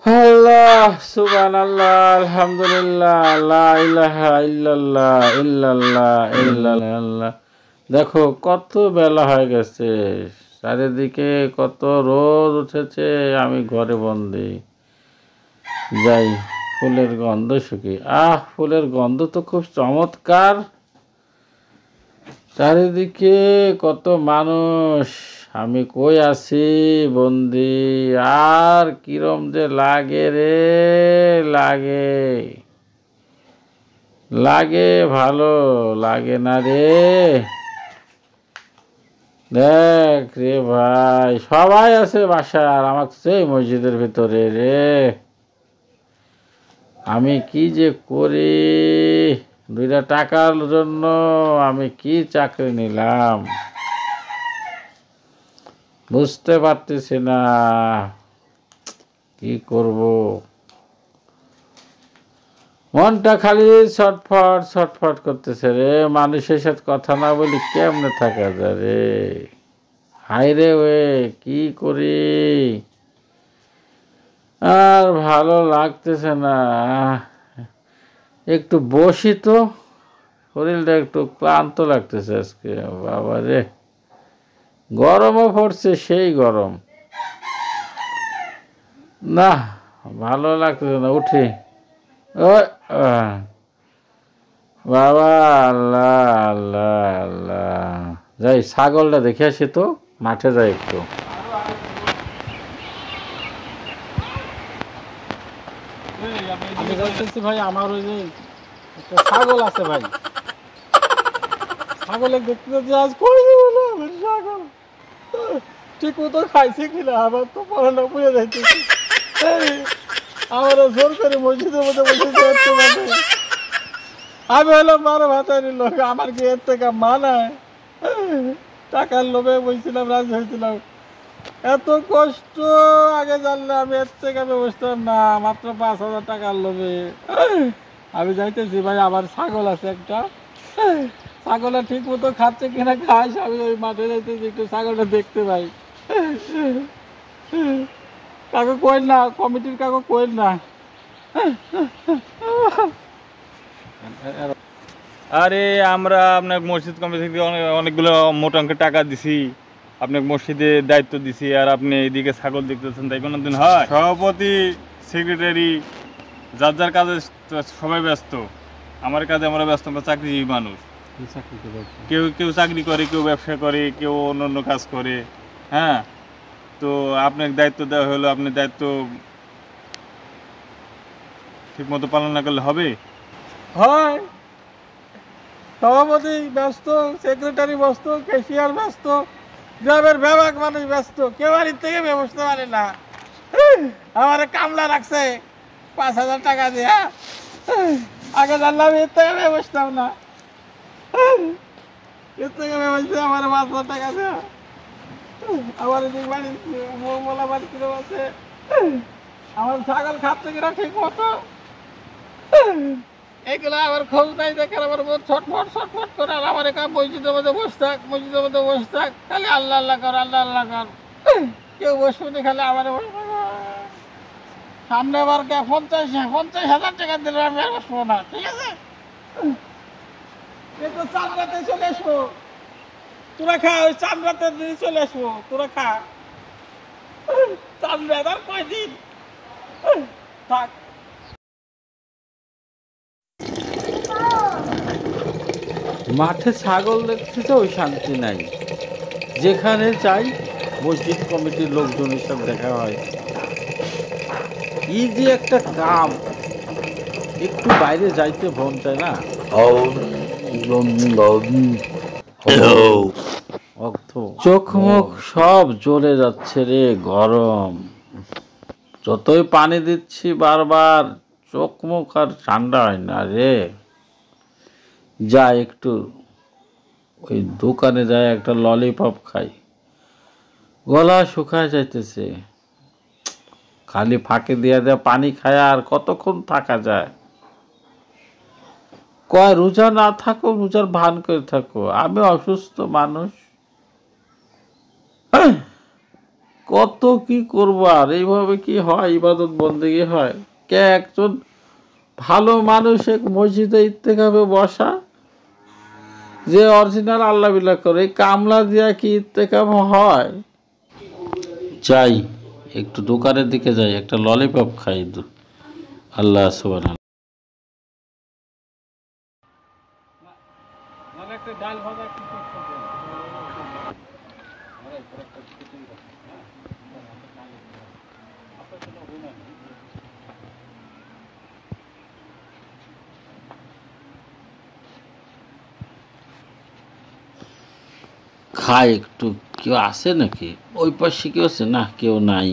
আল্লাহ সুবহানাল্লাহ আলহামদুলিল্লাহ লা ইলাহা ইল্লাল্লাহ ইল্লাল্লাহ ইল্লাল্লাহ। দেখো কত বেলা হয়ে গেছে, চারিদিকে কত রোদ উঠেছে, আমি ঘরে বন্দি। যাই ফুলের গন্ধ শুকি, ফুলের গন্ধ তো খুব চমৎকার। চারিদিকে কত মানুষ, আমি কই আছি বন্দি। আর কিরম যে লাগে রে, লাগে লাগে ভালো লাগে না রে। দেখ রে ভাই, সবাই আছে বাসার, আমাকে সেই মসজিদের ভিতরে রে। আমি কি যে করি, দুইটা টাকার জন্য আমি কি চাকরি নিলাম বুঝতে পারতেছি না, কি করব। মনটা খালি ছটফট ছটফট করতেছে রে, মানুষের সাথে কথা না বলি কেমনে থাকা যায় রে। হাই রে ওয়ে, কি করি, আর ভালো লাগতেছে না। একটু বসি তো, শরীরটা একটু ক্লান্ত লাগতেছে আজকে। বাবা রে, গরমও পড়ছে, সেই গরম। না, ভালো লাগতেছে না, উঠি। ও বাবা, আল্লাহ আল্লাহ আল্লাহ। যাই ছাগলটা দেখে আসি তো, মাঠে যাই একটু। আমি বলতেছি ভাই, আমার ওই যে একটা ছাগল আছে ভাই, ছাগলে দেখতে যাচ্ছি আজ কই বলে আমার ছাগল ঠিক মতো খাইছে কিনা, আমার তো পড়ানো বুঝে যাইতেছে। আমার জোর করে মসজিদের মধ্যে বসেছে এর থেকে আমি হলাম বারো ভাতারির লোক, আমার কি এর থেকে মানায়? টাকার লোভে বলছিলাম, রাজি হয়েছিলাম। এত কষ্ট আগে জানলে আমি এর থেকে আমি বসতাম না, মাত্র 5,000 টাকার লোভে। আমি যাইতেছি ভাই, আমার ছাগল আছে একটা, ছাগলটা ঠিক মতো খাচ্ছে কিনা খাস, আমি ওই মাঠে যাইতেছি একটু ছাগলটা দেখতে পাই। কাকু কইল না, কমিটির কাকু কইল না। আরে আমরা আপনার মসজিদ কমিটি থেকে অনেকগুলো মোটা অঙ্কের টাকা দিছি, আপনাকে মসজিদে দায়িত্ব দিছি, আর আপনি এইদিকে ছাগল দেখতেছেন, তাই কোনো দিন হয়? সভাপতি, সেক্রেটারি, যার যার কাজে সবাই ব্যস্ত। আমার কাজে আমরা ব্যস্ত, আমরা চাকরিজীবী মানুষ। কেউ কেউ চাকরি করে, কেউ ব্যবসা করে, কেউ অন্য অন্য কাজ করে। হ্যাঁ, তো আপনাকে দায়িত্ব দেওয়া হলো, আপনি দায়িত্ব ঠিক মতো পালন না করলে হবে? হয়, সভাপতি ব্যস্ত, সেক্রেটারি ব্যস্ত, ক্যাশিয়ার ব্যস্ত, গ্রামের বিভাগ মানুষ ব্যস্ত, কেউ বাড়ির থেকে ব্যবস্থা পারে না। আমার কামলা রাখছে 5,000 টাকা দিয়ে, আগে জানলাম এর থেকে ব্যবস্থাও না, এর থেকে ব্যবস্থা আমার 5,000 টাকা দেয়া। আমার এদিক বাড়ি বলা বাড়ি কিরম আছে, আমার ছাগল খাচ্ছে কিনা ঠিক মতো, এগুলো আমার খোঁজ নাই দেখে আমার মন ছটফট ছটফট করে। আর আমার একা মসজিদের মধ্যে বসে থাক, মসজিদের মধ্যে বসে থাক, খালি আল্লাহ আল্লাহ কর, আল্লাহ আল্লাহ কর। কেউ বসবে না, খালি আমার সামনে আবার 50,000 টাকা দিলে আমি আর বসবো না, ঠিক আছে? কিন্তু চাঁদরাতে চলে আসবো, তোরা খা, ওই চাঁদরাতে দিন চলে আসবো, তোরা খা। চাঁদরাত আর কয়দিন থাক। মাঠে ছাগল দেখতেছে, ওই শান্তি নাই। যেখানে চাই মসজিদ কমিটির লোকজনের সাথে দেখা হয়। এই যে একটা কাম, একটু বাইরে যাইতে মন চায় না। চোখ মুখ সব জ্বলে যাচ্ছে রে, গরম। যতই পানি দিচ্ছি বারবার, চোখ মুখ আর ঠান্ডা হয় না রে। যা একটু ওই দোকানে যায় একটা ললিপপ খাই, গলা শুকায় যাইতেছে। খালি ফাঁকে দিয়া দেয়া পানি খায়, আর কতক্ষণ থাকা যায়? কয় রোজা না থাকো, রোজার ভান করে থাকো, আমি অসুস্থ মানুষ। কত কি করবো আর, এইভাবে কি হয়? ইবাদত বন্দেগী হয়? কে একজন ভালো মানুষ এক মসজিদে ইত্তেকাবে বসা, যে অরিজিনাল আল্লাহ বিল্লাহ করে, এই কামলা দিয়া কি ইত্তেকাব হয়? যাই, একটু দোকানের দিকে যাই, একটা ললিপপ খাই। আল্লাহ সুবহানাল্লাহ। খাই একটু, কেউ আছে নাকি? ওই পাশে কেউ আছে? না, কেউ নাই।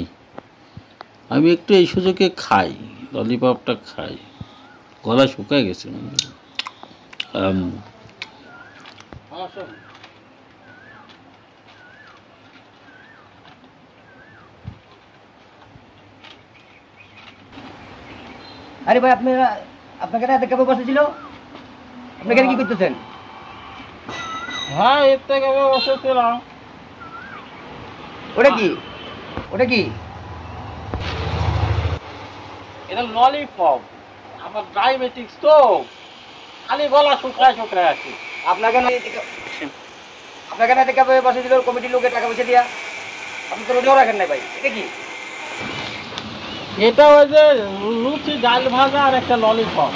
আমি একটু এই সুযোগে খাই, ললিপপটা খাই। গলা শুকায় গেছে। আরে ভাই, আপনাকে রাতে কেমন বসেছিল? আপনি এখানে কি করতেছেন? হ্যাঁ, ইত্তেকাবে বসেছিলাম। ওটা কি? ওটা কি? এটা ললিপপ। আমার ডায়াবেটিক্স তো, খালি গলা শুকায় শুকায় আছে। আপনাকে রাতে কেমন বসেছিল কমিটির লোকের টাকা পয়সা দিয়া? আপনি তো রোজও রাখেন নাই ভাই, এটা কি? এটা ওই যে লুচি, ডাল ভাজা আর একটা ললিপপ,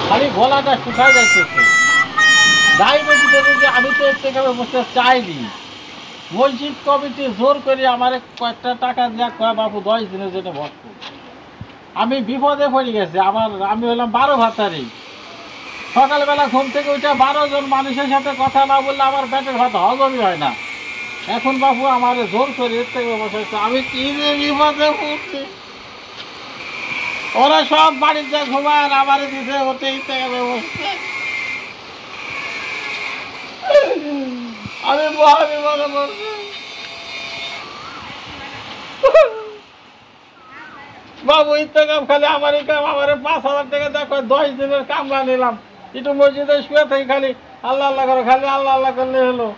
খালি গলাটা শুকায় যাইতেছে। ডায়াবেটিসের রোগী, আমি তো ইত্তেকাবে বসতে চাইনি। মসজিদ কমিটি জোর করে আমার কয়েকটা টাকা দেওয়া, কয় বাবু 10 দিনের জন্য বসবো। আমি বিপদে পড়ে গেছি। আমি হলাম 12 ভাতারি। সকালবেলা ঘুম থেকে উঠে 12 জন মানুষের সাথে কথা না বললে আমার পেটের ভাত হজমই হয় না। এখন বাবু আমার জোর করে ইত্তেকাবে বসাইছে, আমি কি যে বিপদে পড়ছি। ওরা সব বাড়িতে ঘুমায় আর আমার দিছে ওতে ইত্তেকাবে বসছে। আমি মহা বিপদে পড়ছি। বাবু ইত্তেকাব খালি আমার কাম, আমার 5,000 টাকা দেখো, 10 দিনের কামলা নিলাম। একটু মসজিদে শুয়ে থাকি, খালি আল্লাহ আল্লাহ করে, খালি আল্লাহ আল্লাহ করলে হলো।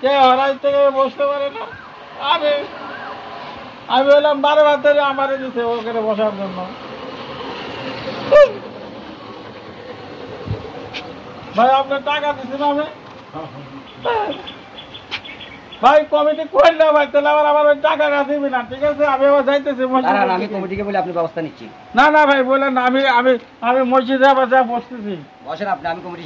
কে হরাই থেকে বসতে পারে না। আমি হলাম 12 ভাতারে, আমারে দিছে ওখানে বসার জন্য। ভাই আপনার টাকা দিচ্ছি না আমি? ভাই কমিটি করেন না ভাই, তাহলে আমার ওই টাকা দিবি না, ঠিক আছে? আমি আবার যাইতেছি মসজিদে। আমি কমিটিকে বলে আপনি ব্যবস্থা নিচ্ছি। না না ভাই, বলেন না, আমি মসজিদে আবার যা বসতেছি। বসেন আপনি, আমি কমিটি